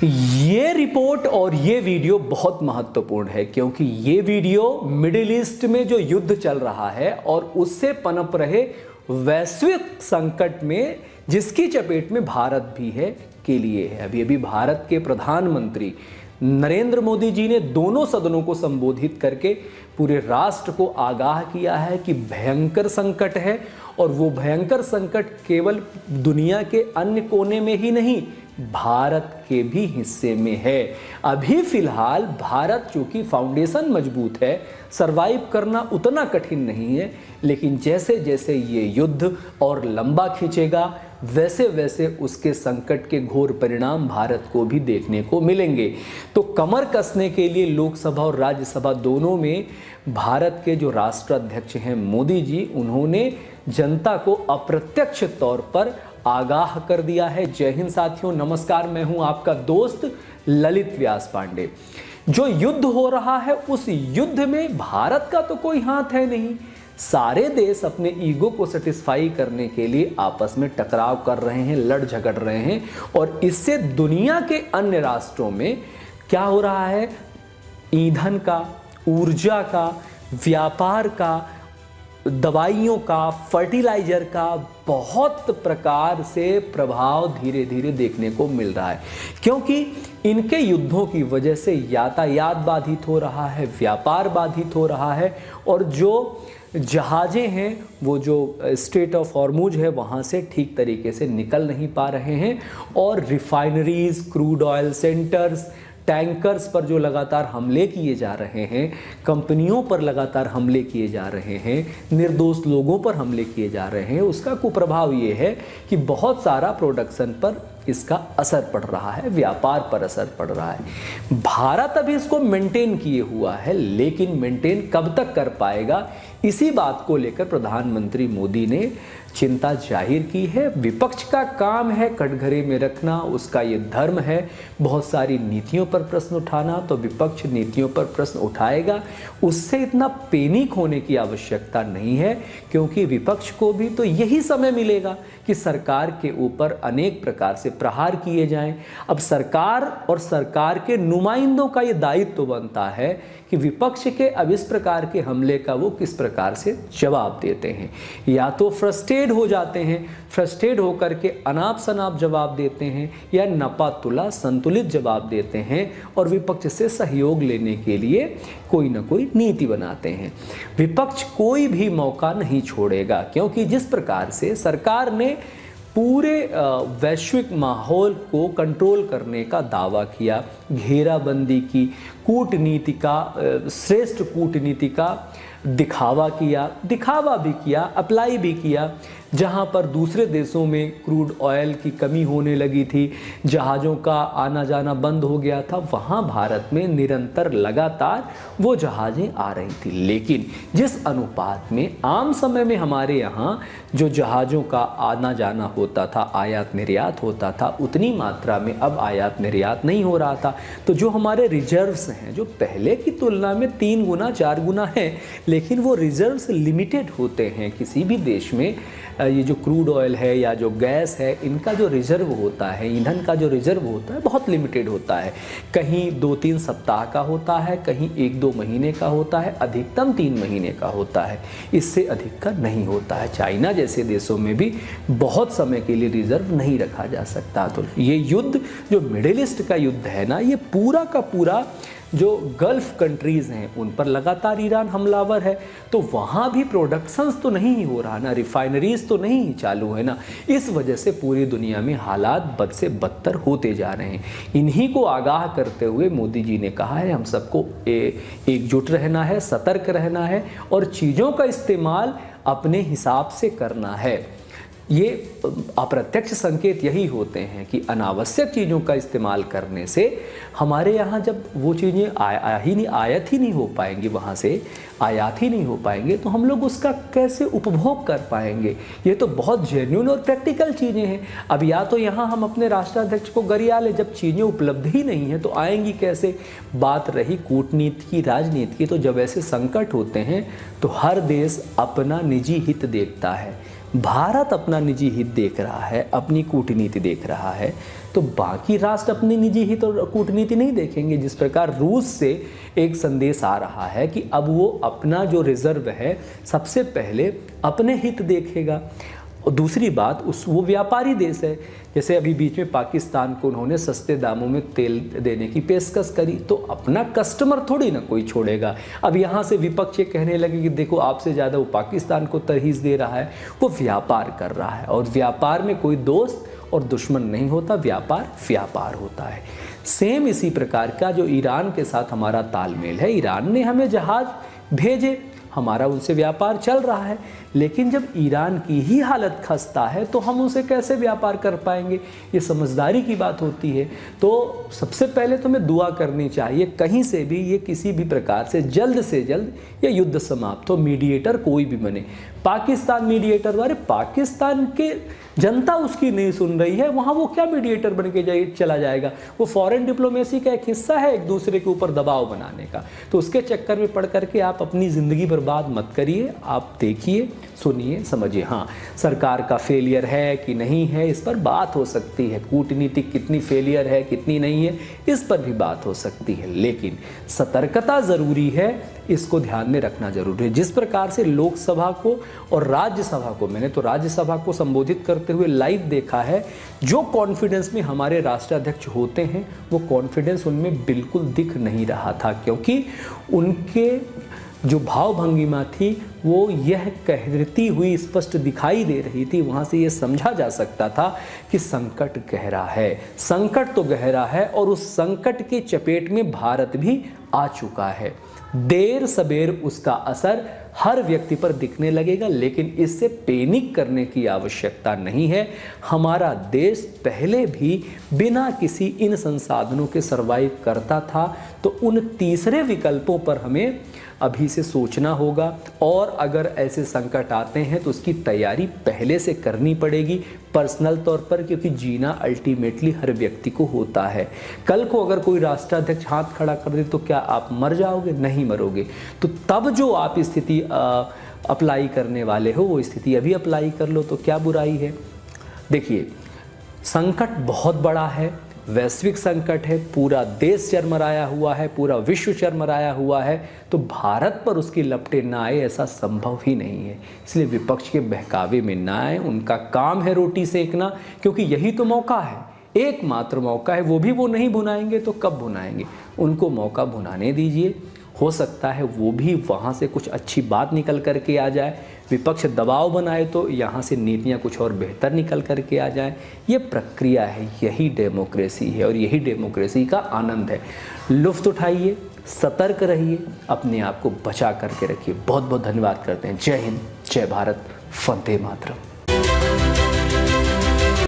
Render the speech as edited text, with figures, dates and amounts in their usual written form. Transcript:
ये रिपोर्ट और ये वीडियो बहुत महत्वपूर्ण है क्योंकि ये वीडियो मिडिल ईस्ट में जो युद्ध चल रहा है और उससे पनप रहे वैश्विक संकट में जिसकी चपेट में भारत भी है के लिए है। अभी भारत के प्रधानमंत्री नरेंद्र मोदी जी ने दोनों सदनों को संबोधित करके पूरे राष्ट्र को आगाह किया है कि भयंकर संकट है और वो भयंकर संकट केवल दुनिया के अन्य कोने में ही नहीं, भारत के भी हिस्से में है। अभी फिलहाल भारत चूंकि फाउंडेशन मजबूत है, सरवाइव करना उतना कठिन नहीं है, लेकिन जैसे जैसे ये युद्ध और लंबा खींचेगा वैसे वैसे उसके संकट के घोर परिणाम भारत को भी देखने को मिलेंगे। तो कमर कसने के लिए लोकसभा और राज्यसभा दोनों में भारत के जो राष्ट्राध्यक्ष हैं मोदी जी, उन्होंने जनता को अप्रत्यक्ष तौर पर आगाह कर दिया है। जय हिंद साथियों, नमस्कार, मैं हूं आपका दोस्त ललित व्यास पांडे। जो युद्ध हो रहा है उस युद्ध में भारत का तो कोई हाथ है नहीं। सारे देश अपने ईगो को सेटिस्फाई करने के लिए आपस में टकराव कर रहे हैं, लड़ झगड़ रहे हैं और इससे दुनिया के अन्य राष्ट्रों में क्या हो रहा है, ईंधन का, ऊर्जा का, व्यापार का, दवाइयों का, फर्टिलाइजर का बहुत प्रकार से प्रभाव धीरे धीरे देखने को मिल रहा है क्योंकि इनके युद्धों की वजह से यातायात बाधित हो रहा है, व्यापार बाधित हो रहा है और जो जहाज़ें हैं वो जो स्ट्रेट ऑफ हॉर्मुज है वहाँ से ठीक तरीके से निकल नहीं पा रहे हैं और refineries, crude oil centres, tankers पर जो लगातार हमले किए जा रहे हैं, कंपनियों पर लगातार हमले किए जा रहे हैं, निर्दोष लोगों पर हमले किए जा रहे हैं, उसका कुप्रभाव ये है कि बहुत सारा प्रोडक्शन पर इसका असर पड़ रहा है, व्यापार पर असर पड़ रहा है। भारत अभी इसको मेंटेन किए हुआ है, लेकिन मेंटेन कब तक कर पाएगा, इसी बात को लेकर प्रधानमंत्री मोदी ने चिंता जाहिर की है। विपक्ष का काम है कटघरे में रखना, उसका ये धर्म है बहुत सारी नीतियों पर प्रश्न उठाना, तो विपक्ष नीतियों पर प्रश्न उठाएगा। उससे इतना पैनिक होने की आवश्यकता नहीं है क्योंकि विपक्ष को भी तो यही समय मिलेगा कि सरकार के ऊपर अनेक प्रकार से प्रहार किए जाएं। अब सरकार और सरकार के नुमाइंदों का ये दायित्व बनता है कि विपक्ष के अब इस प्रकार के हमले का वो किस प्रकार से जवाब देते हैं। या तो फ्रस्ट्रेट हो जाते हैं, फ्रस्ट्रेट होकर के अनाप शनाप जवाब देते हैं या नपा तुला संतुलित जवाब देते हैं और विपक्ष से सहयोग लेने के लिए कोई ना कोई नीति बनाते हैं। विपक्ष कोई भी मौका नहीं छोड़ेगा क्योंकि जिस प्रकार से सरकार ने पूरे वैश्विक माहौल को कंट्रोल करने का दावा किया, घेराबंदी की, कूटनीति का, श्रेष्ठ कूटनीति का दिखावा भी किया, अप्लाई भी किया। जहां पर दूसरे देशों में क्रूड ऑयल की कमी होने लगी थी, जहाज़ों का आना जाना बंद हो गया था, वहां भारत में निरंतर लगातार वो जहाज़ें आ रही थी। लेकिन जिस अनुपात में आम समय में हमारे यहाँ जो जहाज़ों का आना जाना होता था, आयात निर्यात होता था, उतनी मात्रा में अब आयात निर्यात नहीं हो रहा था। तो जो हमारे रिजर्व्स हैं जो पहले की तुलना में 3 गुना 4 गुना हैं, लेकिन वो रिजर्व्स लिमिटेड होते हैं। किसी भी देश में ये जो क्रूड ऑयल है या जो गैस है, इनका जो रिजर्व होता है, ईंधन का जो रिजर्व होता है बहुत लिमिटेड होता है। कहीं 2-3 सप्ताह का होता है, कहीं 1-2 महीने का होता है, अधिकतम 3 महीने का होता है, इससे अधिक का नहीं होता है। चाइना जैसे देशों में भी बहुत समय के लिए रिजर्व नहीं रखा जा सकता। तो ये युद्ध जो मिडिल ईस्ट का युद्ध है ना, ये पूरा का पूरा जो गल्फ कंट्रीज़ हैं उन पर लगातार ईरान हमलावर है, तो वहाँ भी प्रोडक्शंस तो नहीं हो रहा ना, रिफाइनरीज तो नहीं चालू है ना। इस वजह से पूरी दुनिया में हालात बद से बदतर होते जा रहे हैं। इन्हीं को आगाह करते हुए मोदी जी ने कहा है हम सबको एकजुट रहना है, सतर्क रहना है और चीज़ों का इस्तेमाल अपने हिसाब से करना है। ये अप्रत्यक्ष संकेत यही होते हैं कि अनावश्यक चीज़ों का इस्तेमाल करने से हमारे यहाँ जब वो चीज़ें आयात ही नहीं हो पाएंगी, वहाँ से आयात ही नहीं हो पाएंगे, तो हम लोग उसका कैसे उपभोग कर पाएंगे। ये तो बहुत जेन्युइन और प्रैक्टिकल चीज़ें हैं। अब या तो यहाँ हम अपने राष्ट्राध्यक्ष को गरिया ले, जब चीज़ें उपलब्ध ही नहीं हैं तो आएंगी कैसे। बात रही कूटनीति की, राजनीति की, तो जब ऐसे संकट होते हैं तो हर देश अपना निजी हित देखता है। भारत अपना निजी हित देख रहा है, अपनी कूटनीति देख रहा है, तो बाकी राष्ट्र अपनी निजी हित और कूटनीति नहीं देखेंगे। जिस प्रकार रूस से एक संदेश आ रहा है कि अब वो अपना जो रिजर्व है सबसे पहले अपने हित देखेगा। और दूसरी बात, वो व्यापारी देश है। जैसे अभी बीच में पाकिस्तान को उन्होंने सस्ते दामों में तेल देने की पेशकश करी, तो अपना कस्टमर थोड़ी ना कोई छोड़ेगा। अब यहाँ से विपक्ष ये कहने लगे कि देखो आपसे ज़्यादा वो पाकिस्तान को तरहीज दे रहा है, वो व्यापार कर रहा है, और व्यापार में कोई दोस्त और दुश्मन नहीं होता, व्यापार होता है। सेम इसी प्रकार का जो ईरान के साथ हमारा तालमेल है, ईरान ने हमें जहाज़ भेजे, हमारा उनसे व्यापार चल रहा है, लेकिन जब ईरान की ही हालत खस्ता है तो हम उनसे कैसे व्यापार कर पाएंगे? ये समझदारी की बात होती है। तो सबसे पहले तो हमें दुआ करनी चाहिए कहीं से भी ये किसी भी प्रकार से जल्द ये युद्ध समाप्त हो, मीडिएटर कोई भी बने। पाकिस्तान मीडिएटर, अरे पाकिस्तान के जनता उसकी नहीं सुन रही है, वहाँ वो क्या मीडिएटर बन के चला जाएगा? वो फॉरेन डिप्लोमेसी का एक हिस्सा है, एक दूसरे के ऊपर दबाव बनाने का। तो उसके चक्कर में पड़ करके आप अपनी ज़िंदगी बर्बाद मत करिए। आप देखिए, सुनिए, समझिए। हाँ, सरकार का फेलियर है कि नहीं है, इस पर बात हो सकती है। कूटनीतिक कितनी फेलियर है, कितनी नहीं है, इस पर भी बात हो सकती है, लेकिन सतर्कता ज़रूरी है, इसको ध्यान में रखना जरूरी है। जिस प्रकार से लोकसभा को और राज्यसभा को, मैंने तो राज्यसभा को संबोधित करते हुए लाइव देखा है, जो कॉन्फिडेंस में हमारे राष्ट्राध्यक्ष होते हैं वो कॉन्फिडेंस उनमें बिल्कुल दिख नहीं रहा था, क्योंकि उनके जो भाव भंगिमा थी वो यह कहती हुई स्पष्ट दिखाई दे रही थी। वहाँ से ये समझा जा सकता था कि संकट गहरा है, संकट तो गहरा है, और उस संकट के चपेट में भारत भी आ चुका है। देर सबेर उसका असर हर व्यक्ति पर दिखने लगेगा, लेकिन इससे पैनिक करने की आवश्यकता नहीं है। हमारा देश पहले भी बिना किसी इन संसाधनों के सर्वाइव करता था, तो उन तीसरे विकल्पों पर हमें अभी से सोचना होगा, और अगर ऐसे संकट आते हैं तो उसकी तैयारी पहले से करनी पड़ेगी पर्सनल तौर पर, क्योंकि जीना अल्टीमेटली हर व्यक्ति को होता है। कल को अगर कोई राष्ट्राध्यक्ष हाथ खड़ा कर दे तो क्या आप मर जाओगे? नहीं मरोगे। तो तब जो आप स्थिति अप्लाई करने वाले हो वो स्थिति अभी अप्लाई कर लो, तो क्या बुराई है? देखिए, संकट बहुत बड़ा है, वैश्विक संकट है, पूरा देश चरमराया हुआ है, पूरा विश्व चरमराया हुआ है, तो भारत पर उसकी लपटें ना आए ऐसा संभव ही नहीं है। इसलिए विपक्ष के बहकावे में ना आए, उनका काम है रोटी सेकना, क्योंकि यही तो मौका है, एकमात्र मौका है। वो भी वो नहीं भुनाएंगे तो कब भुनाएंगे? उनको मौका भुनाने दीजिए, हो सकता है वो भी वहाँ से कुछ अच्छी बात निकल करके आ जाए। विपक्ष दबाव बनाए तो यहाँ से नीतियाँ कुछ और बेहतर निकल करके आ जाए। ये प्रक्रिया है, यही डेमोक्रेसी है, और यही डेमोक्रेसी का आनंद है। लुत्फ़ उठाइए, सतर्क रहिए, अपने आप को बचा करके रखिए। बहुत बहुत धन्यवाद करते हैं। जय हिंद, जय भारत, वंदे मातरम।